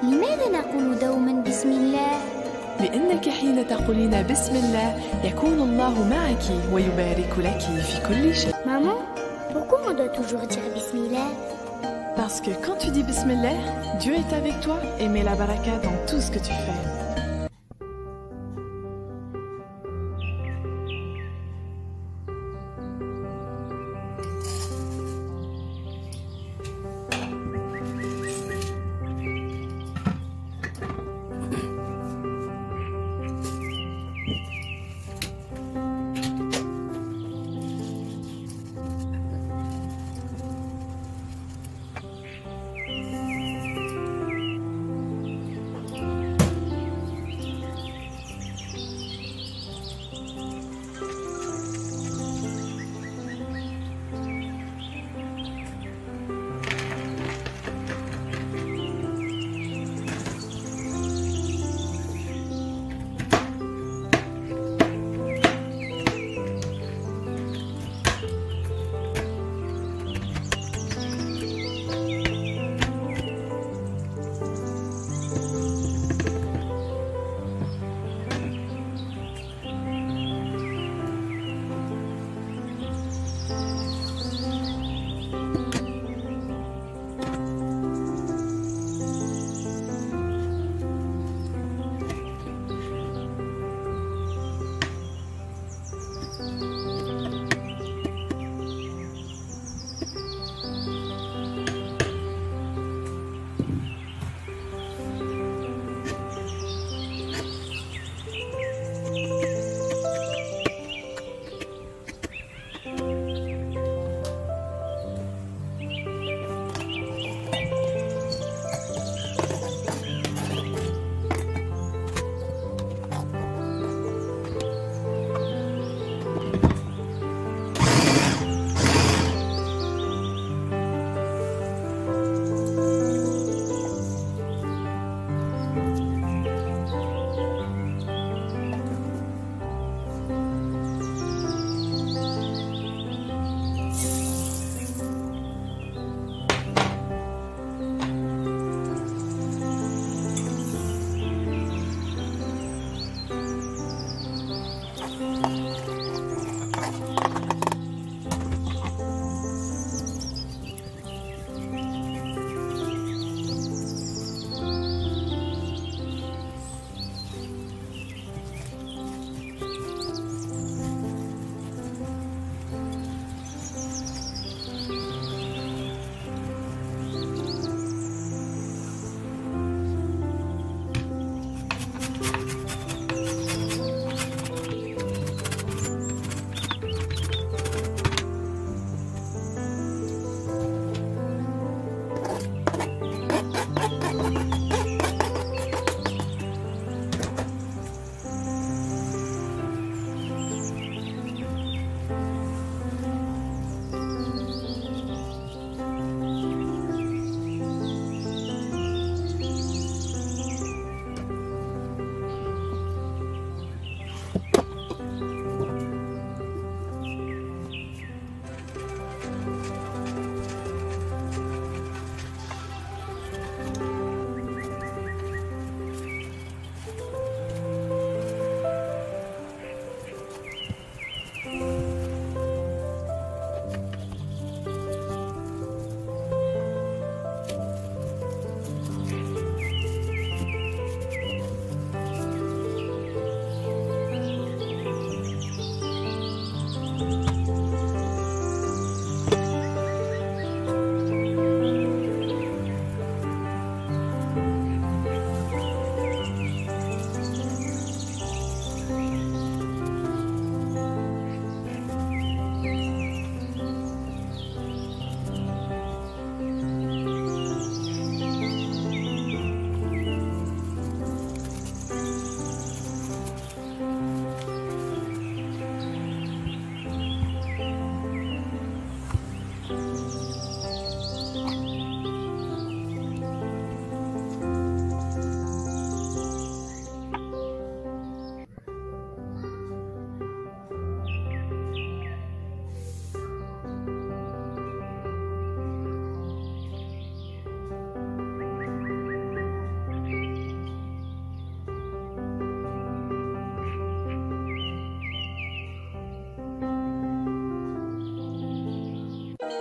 لماذا نقول دوما بسم الله؟ لأنك حين تقولين بسم الله يكون الله معك ويبارك لك في كل شيء. Maman, pourquoi on doit toujours dire Bismillah? Parce que quand tu dis Bismillah, Dieu est avec toi et met la baraka dans tout ce que tu fais.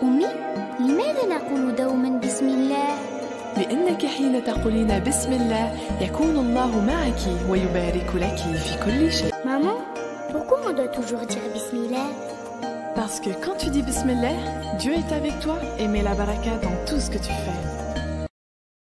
أمي، لماذا نقول دوما بسم الله؟ لأنك حين تقولين بسم الله يكون الله معك ويبارك لك في كل شيء. Maman, pourquoi on doit toujours dire bismillah? Parce que quand tu dis Bismillah, Dieu est avec toi et met la baraka dans tout ce que tu fais.